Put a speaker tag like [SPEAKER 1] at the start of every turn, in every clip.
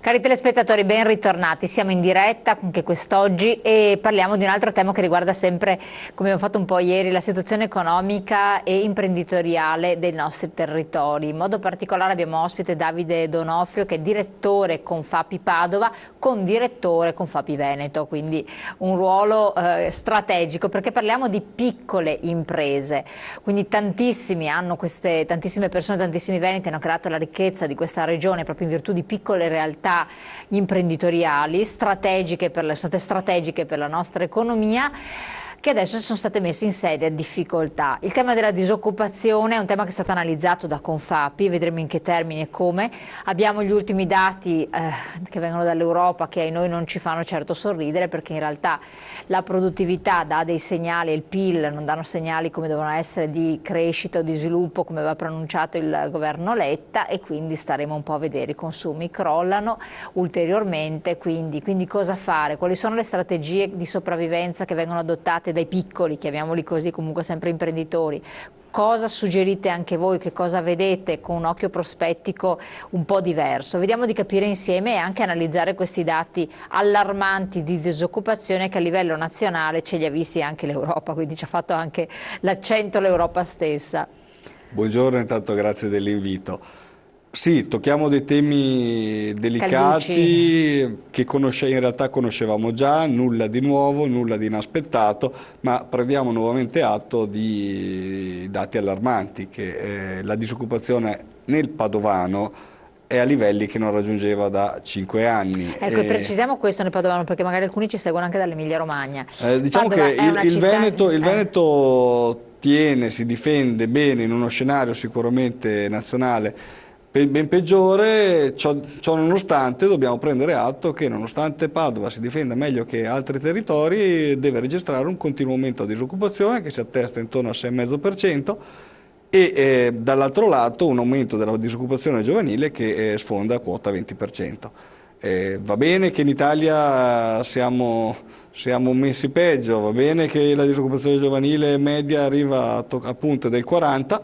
[SPEAKER 1] Cari telespettatori, ben ritornati. Siamo in diretta anche quest'oggi e parliamo di un altro tema che riguarda sempre, come abbiamo fatto un po' ieri, la situazione economica e imprenditoriale dei nostri territori. In modo particolare abbiamo ospite Davide Donofrio, che è direttore Confapi Padova, con direttore Confapi Veneto, quindi un ruolo strategico, perché parliamo di piccole imprese. Quindi tantissime persone, tantissimi veneti hanno creato la ricchezza di questa regione proprio in virtù di piccole realtà imprenditoriali strategiche per la nostra economia, che adesso sono state messe in seria difficoltà. Il tema della disoccupazione è un tema che è stato analizzato da Confapi, vedremo in che termini e come. Abbiamo gli ultimi dati che vengono dall'Europa, che a noi non ci fanno certo sorridere, perché in realtà la produttività dà dei segnali e il PIL non danno segnali come devono essere di crescita o di sviluppo, come aveva pronunciato il governo Letta, e quindi staremo un po' a vedere. I consumi crollano ulteriormente, quindi cosa fare? Quali sono le strategie di sopravvivenza che vengono adottate dai piccoli, chiamiamoli così, comunque sempre imprenditori? Cosa suggerite anche voi? Che cosa vedete con un occhio prospettico un po' diverso? Vediamo di capire insieme e anche analizzare questi dati allarmanti di disoccupazione che a livello nazionale ce li ha visti anche l'Europa, quindi ci ha fatto anche l'accento l'Europa stessa.
[SPEAKER 2] Buongiorno, intanto grazie dell'invito. Sì, tocchiamo dei temi delicati che in realtà conoscevamo già, nulla di nuovo, nulla di inaspettato, ma prendiamo nuovamente atto di dati allarmanti, che la disoccupazione nel Padovano è a livelli che non raggiungeva da 5 anni.
[SPEAKER 1] Ecco, e precisiamo questo nel Padovano, perché magari alcuni ci seguono anche dall'Emilia Romagna.
[SPEAKER 2] Diciamo che il Veneto si difende bene in uno scenario sicuramente nazionale ben peggiore. Ciò nonostante dobbiamo prendere atto che nonostante Padova si difenda meglio che altri territori, deve registrare un continuo aumento di disoccupazione che si attesta intorno al 6,5%, e dall'altro lato un aumento della disoccupazione giovanile che sfonda quota 20%. Va bene che in Italia siamo messi peggio, va bene che la disoccupazione giovanile media arriva a punte del 40%,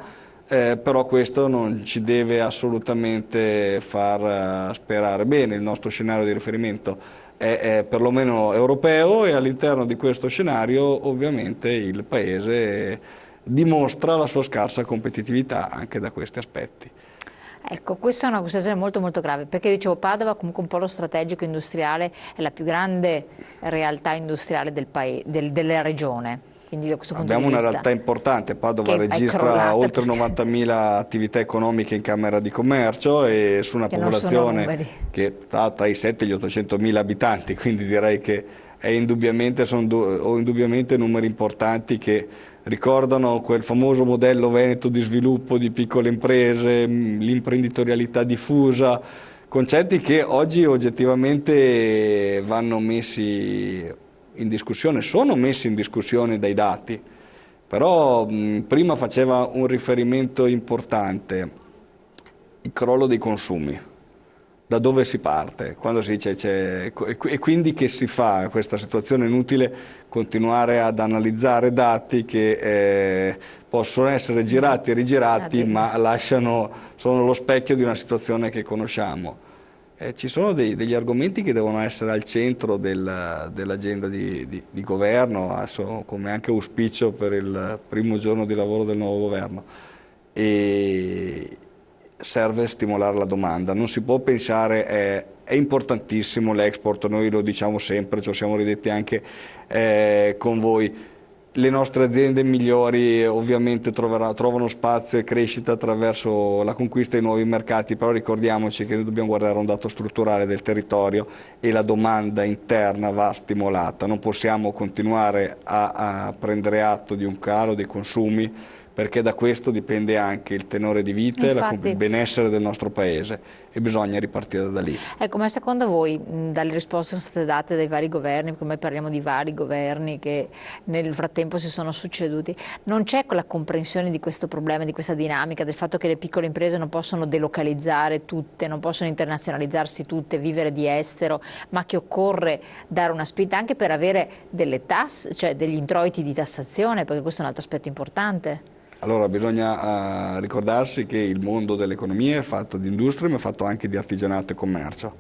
[SPEAKER 2] però questo non ci deve assolutamente far sperare bene. Il nostro scenario di riferimento è perlomeno europeo, e all'interno di questo scenario ovviamente il Paese dimostra la sua scarsa competitività anche da questi aspetti.
[SPEAKER 1] Ecco, questa è una situazione molto molto grave, perché dicevo Padova, comunque un polo strategico industriale, è la più grande realtà industriale della regione. Quindi da questo punto
[SPEAKER 2] abbiamo
[SPEAKER 1] di vista,
[SPEAKER 2] una realtà importante. Padova registra oltre 90.000 attività economiche in Camera di Commercio, e su una popolazione che sta tra i 7 e gli 800.000 abitanti, quindi direi che sono indubbiamente numeri importanti che ricordano quel famoso modello veneto di sviluppo di piccole imprese, l'imprenditorialità diffusa, concetti che oggi oggettivamente vanno messi in discussione, sono messi in discussione dai dati. Però prima faceva un riferimento importante, il crollo dei consumi. Da dove si parte? Quando si dice e quindi che si fa? Questa situazione è inutile continuare ad analizzare dati che possono essere girati e rigirati, ma sono lo specchio di una situazione che conosciamo. Ci sono degli argomenti che devono essere al centro dell'agenda di governo, come anche auspicio per il primo giorno di lavoro del nuovo governo. E serve stimolare la domanda, non si può pensare, è importantissimo l'export, noi lo diciamo sempre, ci siamo ridetti anche con voi. Le nostre aziende migliori ovviamente trovano spazio e crescita attraverso la conquista di nuovi mercati, però ricordiamoci che noi dobbiamo guardare a un dato strutturale del territorio, e la domanda interna va stimolata. Non possiamo continuare a prendere atto di un calo dei consumi, perché da questo dipende anche il tenore di vita e il benessere del nostro Paese, e bisogna ripartire da lì.
[SPEAKER 1] Ecco, ma secondo voi, dalle risposte che sono state date dai vari governi, come parliamo di vari governi che nel frattempo si sono succeduti, non c'è quella comprensione di questo problema, di questa dinamica, del fatto che le piccole imprese non possono delocalizzare tutte, non possono internazionalizzarsi tutte, vivere di estero, ma che occorre dare una spinta anche per avere delle tasse, cioè degli introiti di tassazione, perché questo è un altro aspetto importante?
[SPEAKER 2] Allora bisogna ricordarsi che il mondo dell'economia è fatto di industria, ma è fatto anche di artigianato e commercio.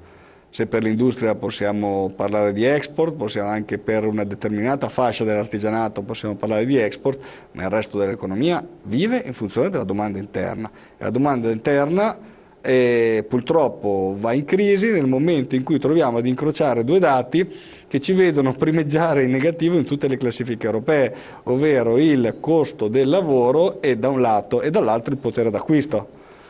[SPEAKER 2] Se per l'industria possiamo parlare di export, possiamo anche per una determinata fascia dell'artigianato possiamo parlare di export, ma il resto dell'economia vive in funzione della domanda interna. E la domanda interna purtroppo va in crisi nel momento in cui troviamo ad incrociare due dati che ci vedono primeggiare in negativo in tutte le classifiche europee, ovvero il costo del lavoro e da un lato e dall'altro il potere d'acquisto.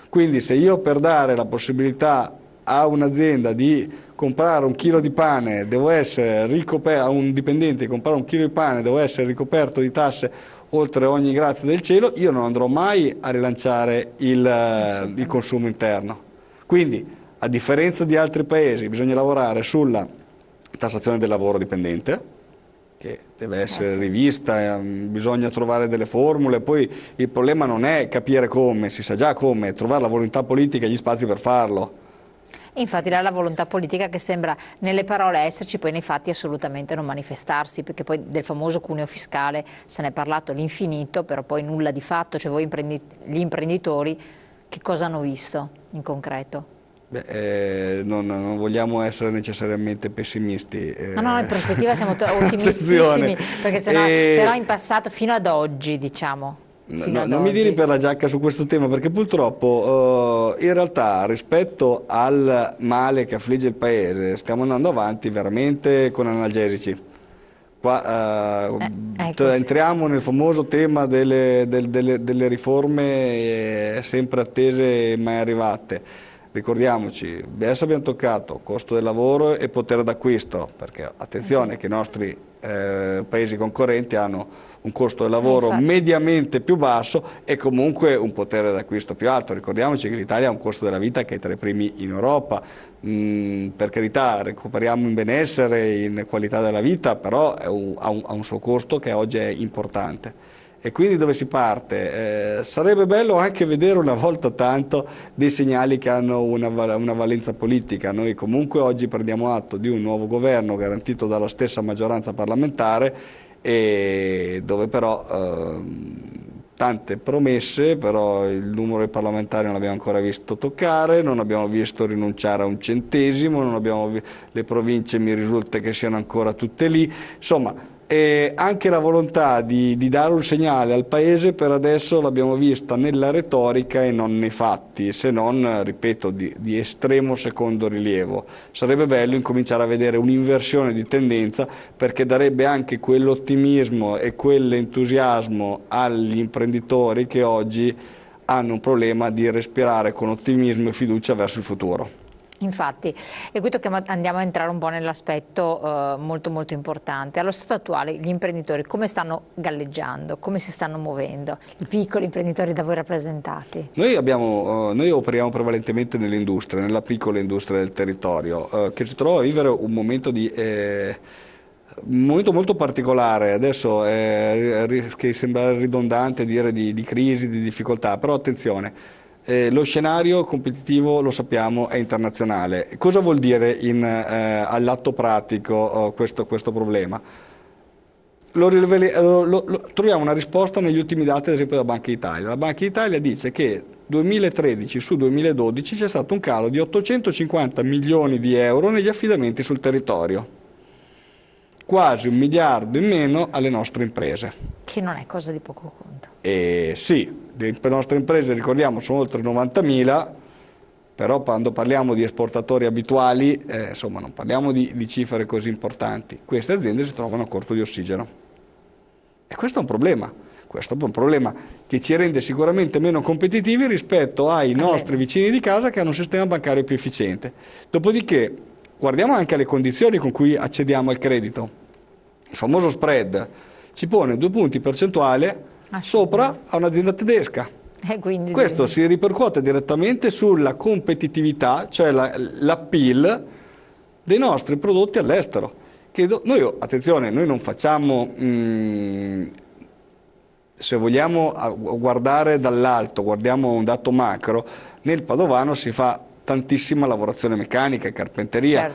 [SPEAKER 2] Quindi se io per dare la possibilità a un'azienda di comprare un chilo di pane, devo essere ricoperto, a un dipendente di comprare un chilo di pane, devo essere ricoperto di tasse oltre ogni grazia del cielo, io non andrò mai a rilanciare il consumo interno. Quindi, a differenza di altri paesi, bisogna lavorare sulla tassazione del lavoro dipendente, che deve essere rivista, bisogna trovare delle formule, poi il problema non è capire come, si sa già come, trovare la volontà politica e gli spazi per farlo.
[SPEAKER 1] Infatti la volontà politica che sembra nelle parole esserci, poi nei fatti assolutamente non manifestarsi, perché poi del famoso cuneo fiscale se ne è parlato all'infinito, però poi nulla di fatto. Cioè voi gli imprenditori che cosa hanno visto in concreto?
[SPEAKER 2] Non vogliamo essere necessariamente pessimisti.
[SPEAKER 1] No, in prospettiva siamo ottimistissimi, perché sennò, però in passato fino ad oggi diciamo.
[SPEAKER 2] Non mi tiri per la giacca su questo tema, perché purtroppo in realtà rispetto al male che affligge il Paese stiamo andando avanti veramente con analgesici. Qua entriamo nel famoso tema delle riforme sempre attese e mai arrivate. Ricordiamoci, adesso abbiamo toccato costo del lavoro e potere d'acquisto, perché attenzione che i nostri paesi concorrenti hanno un costo del lavoro mediamente più basso e comunque un potere d'acquisto più alto. Ricordiamoci che l'Italia ha un costo della vita che è tra i primi in Europa. Per carità, recuperiamo in benessere, in qualità della vita, però ha un suo costo che oggi è importante. E quindi dove si parte? Sarebbe bello anche vedere una volta tanto dei segnali che hanno una valenza politica. Noi comunque oggi prendiamo atto di un nuovo governo garantito dalla stessa maggioranza parlamentare, e dove però tante promesse, però il numero dei parlamentari non l'abbiamo ancora visto toccare, non abbiamo visto rinunciare a un centesimo, le province mi risulta che siano ancora tutte lì, insomma. E anche la volontà di dare un segnale al Paese per adesso l'abbiamo vista nella retorica e non nei fatti, se non, ripeto, di estremo secondo rilievo. Sarebbe bello incominciare a vedere un'inversione di tendenza, perché darebbe anche quell'ottimismo e quell'entusiasmo agli imprenditori che oggi hanno un problema di respirare con ottimismo e fiducia verso il futuro.
[SPEAKER 1] Infatti, e qui andiamo a entrare un po' nell'aspetto molto molto importante. Allo stato attuale gli imprenditori come stanno galleggiando, come si stanno muovendo, i piccoli imprenditori da voi rappresentati?
[SPEAKER 2] Noi operiamo prevalentemente nell'industria, nella piccola industria del territorio, che si trova a vivere un momento molto particolare. Adesso che sembra ridondante dire di crisi, di difficoltà, però attenzione. Lo scenario competitivo, lo sappiamo, è internazionale. Cosa vuol dire all'atto pratico questo problema? Troviamo una risposta negli ultimi dati, ad esempio, della Banca d'Italia. La Banca d'Italia dice che 2013 su 2012 c'è stato un calo di 850 milioni di euro negli affidamenti sul territorio. Quasi 1 miliardo in meno alle nostre imprese.
[SPEAKER 1] Che non è cosa di poco conto.
[SPEAKER 2] Sì, le nostre imprese, ricordiamo, sono oltre 90.000, però quando parliamo di esportatori abituali, insomma, non parliamo di cifre così importanti. Queste aziende si trovano a corto di ossigeno. E questo è un problema. Questo è un problema che ci rende sicuramente meno competitivi rispetto ai nostri vicini di casa che hanno un sistema bancario più efficiente. Dopodiché, guardiamo anche alle condizioni con cui accediamo al credito. Il famoso spread ci pone 2 punti percentuali sopra a un'azienda tedesca. Questo si ripercuote direttamente sulla competitività, cioè l'appeal dei nostri prodotti all'estero. Attenzione, noi non facciamo, se vogliamo guardare dall'alto, guardiamo un dato macro, nel padovano si fa tantissima lavorazione meccanica, carpenteria,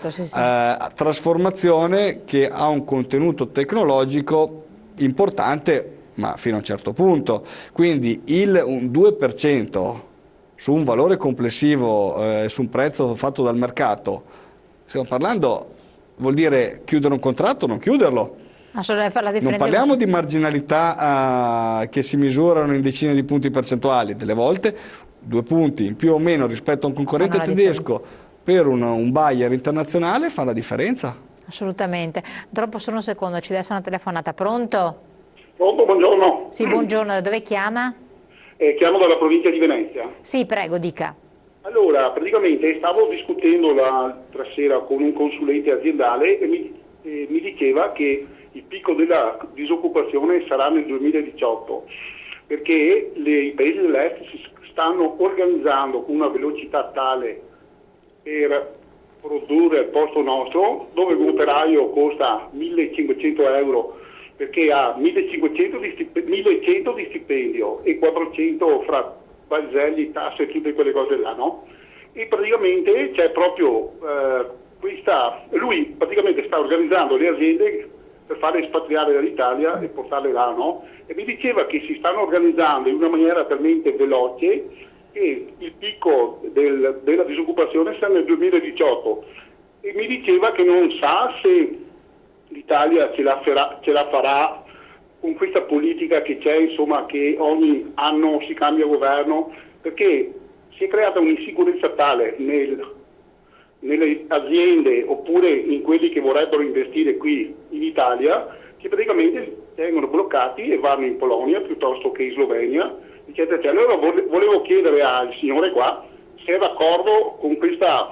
[SPEAKER 2] trasformazione che ha un contenuto tecnologico importante, ma fino a un certo punto. Quindi un 2% su un valore complessivo, su un prezzo fatto dal mercato, Stiamo parlando, vuol dire chiudere un contratto o non chiuderlo. Non parliamo di marginalità che si misurano in decine di punti percentuali, delle volte 2 punti in più o meno rispetto a un concorrente tedesco per un buyer internazionale fa la differenza.
[SPEAKER 1] Assolutamente. Troppo solo un secondo, ci deve essere una telefonata. Pronto?
[SPEAKER 3] Pronto, buongiorno.
[SPEAKER 1] Sì, buongiorno, da dove chiama?
[SPEAKER 3] Chiamo dalla provincia di Venezia.
[SPEAKER 1] Sì, prego, dica.
[SPEAKER 3] Allora, praticamente stavo discutendo l'altra sera con un consulente aziendale e mi diceva che il picco della disoccupazione sarà nel 2018, perché i paesi dell'est si stanno organizzando con una velocità tale per produrre al posto nostro, dove un operaio costa 1.500 euro perché ha 1.100 di stipendio e 400 fra balzelli, tasse e tutte quelle cose là, no? E praticamente c'è proprio lui praticamente sta organizzando le aziende per farle espatriare dall'Italia e portarle là, no? E mi diceva che si stanno organizzando in una maniera talmente veloce che il picco della disoccupazione sta nel 2018 e mi diceva che non sa se l'Italia ce la farà con questa politica che c'è, insomma, che ogni anno si cambia governo, perché si è creata un'insicurezza tale nelle aziende oppure in quelli che vorrebbero investire qui in Italia, che praticamente vengono bloccati e vanno in Polonia piuttosto che in Slovenia, eccetera, eccetera. Allora volevo chiedere al signore qua se è d'accordo con questa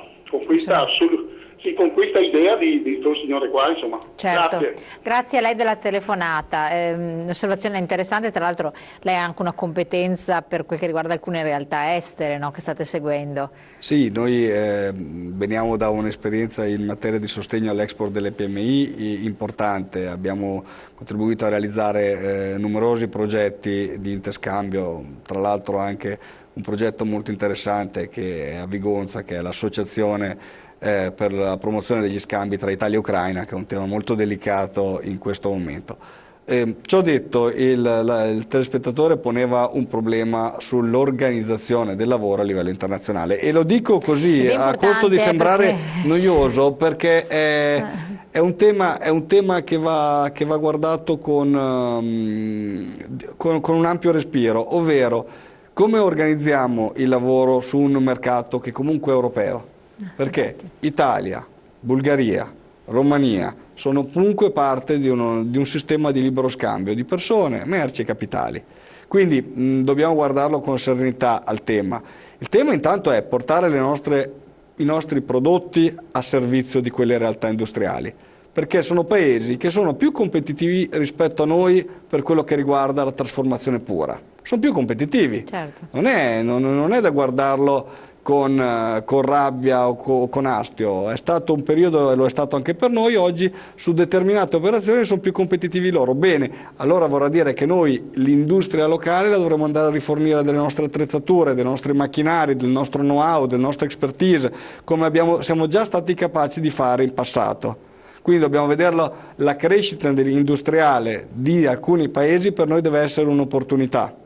[SPEAKER 3] idea di questo signore qua, insomma.
[SPEAKER 1] Certo. Grazie a lei della telefonata, un'osservazione interessante, tra l'altro lei ha anche una competenza per quel che riguarda alcune realtà estere, no, che state seguendo.
[SPEAKER 2] Sì, noi veniamo da un'esperienza in materia di sostegno all'export delle PMI importante, abbiamo contribuito a realizzare numerosi progetti di interscambio, tra l'altro anche un progetto molto interessante che è a Vigonza, che è l'associazione per la promozione degli scambi tra Italia e Ucraina, che è un tema molto delicato in questo momento. Ciò detto, il telespettatore poneva un problema sull'organizzazione del lavoro a livello internazionale e lo dico così a costo di sembrare noioso, perché è un tema che va guardato con un ampio respiro, ovvero come organizziamo il lavoro su un mercato che comunque è europeo. Perché Italia, Bulgaria, Romania sono comunque parte di un sistema di libero scambio di persone, merci e capitali. Quindi dobbiamo guardarlo con serenità al tema. Il tema intanto è portare i nostri prodotti a servizio di quelle realtà industriali, perché sono paesi che sono più competitivi rispetto a noi per quello che riguarda la trasformazione pura. Sono più competitivi,
[SPEAKER 1] certo.
[SPEAKER 2] Non è da guardarlo con rabbia o con astio, è stato un periodo e lo è stato anche per noi, oggi su determinate operazioni sono più competitivi loro. Bene, allora vorrà dire che noi l'industria locale la dovremo andare a rifornire delle nostre attrezzature, dei nostri macchinari, del nostro know-how, del nostro expertise, come siamo già stati capaci di fare in passato. Quindi dobbiamo vederlo, la crescita industriale di alcuni paesi per noi deve essere un'opportunità.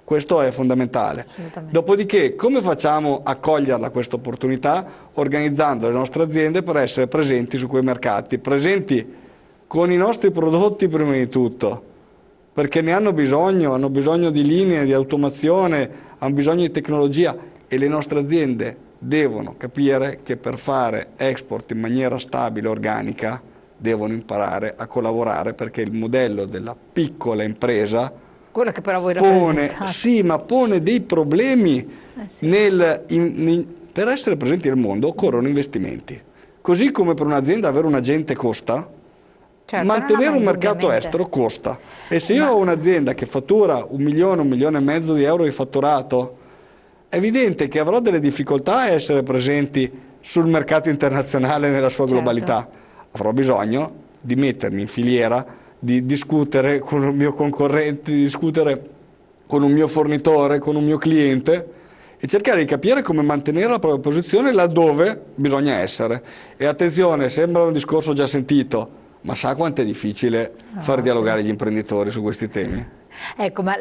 [SPEAKER 2] Questo è fondamentale. Dopodiché, come facciamo a coglierla questa opportunità? Organizzando le nostre aziende per essere presenti su quei mercati, presenti con i nostri prodotti prima di tutto, perché ne hanno bisogno di linee, di automazione, hanno bisogno di tecnologia e le nostre aziende devono capire che per fare export in maniera stabile, organica, devono imparare a collaborare, perché il modello della piccola impresa
[SPEAKER 1] quello che però voi rappresentate.
[SPEAKER 2] Sì, ma pone dei problemi.
[SPEAKER 1] Sì.
[SPEAKER 2] Per essere presenti nel mondo occorrono investimenti. Così come per un'azienda avere un agente costa, certo, mantenere un mercato estero costa. E se io ho un'azienda che fattura 1 milione, 1,5 milioni di euro di fatturato, è evidente che avrò delle difficoltà a essere presenti sul mercato internazionale nella sua globalità. Avrò bisogno di mettermi in filiera, di discutere con un mio concorrente, di discutere con un mio fornitore, con un mio cliente e cercare di capire come mantenere la propria posizione laddove bisogna essere. E attenzione, sembra un discorso già sentito, ma sa quanto è difficile far dialogare gli imprenditori su questi temi?
[SPEAKER 1] Ecco, ma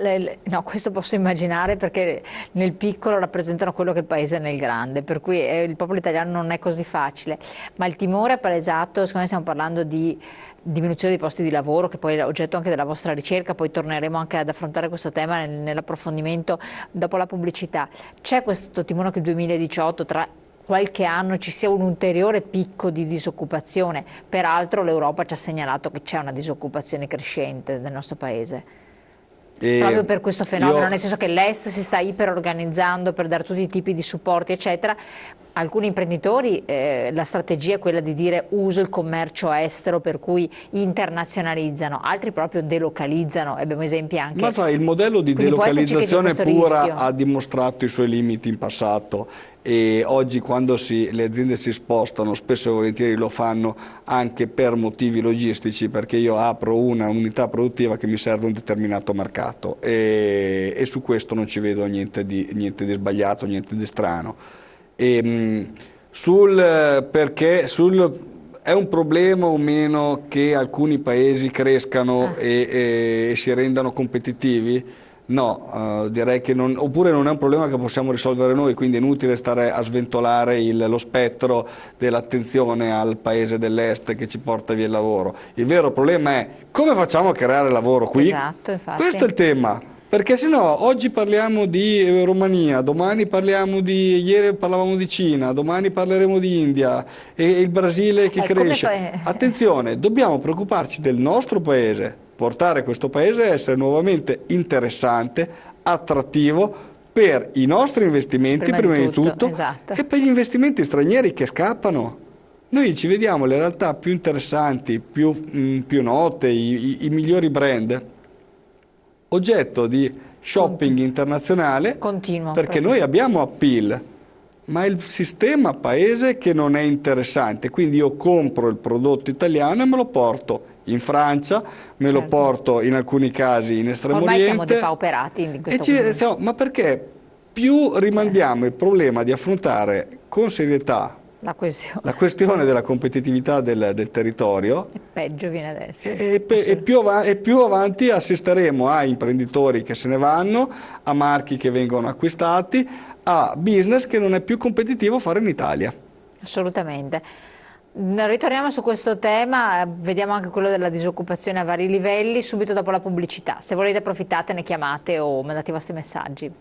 [SPEAKER 1] no, questo posso immaginare, perché nel piccolo rappresentano quello che è il paese è nel grande, per cui il popolo italiano non è così facile, ma il timore è palesato. Secondo me stiamo parlando di diminuzione dei posti di lavoro, che poi è oggetto anche della vostra ricerca, poi torneremo anche ad affrontare questo tema nell'approfondimento dopo la pubblicità. C'è questo timore che il 2018, tra qualche anno, ci sia un ulteriore picco di disoccupazione? Peraltro l'Europa ci ha segnalato che c'è una disoccupazione crescente nel nostro paese. Proprio per questo fenomeno, nel senso che l'Est si sta iperorganizzando per dare tutti i tipi di supporti, eccetera. Alcuni imprenditori, la strategia è quella di dire uso il commercio estero, per cui internazionalizzano, altri proprio delocalizzano, e abbiamo esempi anche.
[SPEAKER 2] Ma sai, il modello di delocalizzazione pura ha dimostrato i suoi limiti in passato, e oggi quando le aziende si spostano spesso e volentieri lo fanno anche per motivi logistici, perché io apro una unità produttiva che mi serve un determinato mercato, e su questo non ci vedo niente di sbagliato, niente di strano. Perché è un problema o meno che alcuni paesi crescano e si rendano competitivi? No, direi che oppure non è un problema che possiamo risolvere noi, quindi è inutile stare a sventolare lo spettro dell'attenzione al paese dell'est che ci porta via il lavoro. Il vero problema è come facciamo a creare lavoro qui?
[SPEAKER 1] Esatto, infatti.
[SPEAKER 2] Questo è il tema. Perché se no, oggi parliamo di Romania, domani ieri parlavamo di Cina, domani parleremo di India e il Brasile che cresce. Attenzione, dobbiamo preoccuparci del nostro paese, portare questo paese a essere nuovamente interessante, attrattivo per i nostri investimenti prima di tutto,
[SPEAKER 1] esatto.
[SPEAKER 2] E per gli investimenti stranieri che scappano. Noi ci vediamo le realtà più interessanti, più note, i migliori brand, oggetto di shopping internazionale,
[SPEAKER 1] continuo,
[SPEAKER 2] perché noi abbiamo appeal, ma il sistema paese che non è interessante, quindi io compro il prodotto italiano e me lo porto in Francia, me lo porto in alcuni casi in Estremo Oriente.
[SPEAKER 1] Ormai siamo depauperati in questo
[SPEAKER 2] ma perché più rimandiamo il problema di affrontare con serietà la questione della competitività del territorio,
[SPEAKER 1] e peggio viene ad essere.
[SPEAKER 2] E più avanti assisteremo a imprenditori che se ne vanno, a marchi che vengono acquistati, a business che non è più competitivo fare in Italia.
[SPEAKER 1] Assolutamente. Ritorniamo su questo tema, vediamo anche quello della disoccupazione a vari livelli subito dopo la pubblicità. Se volete approfittate, ne chiamate o mandate i vostri messaggi.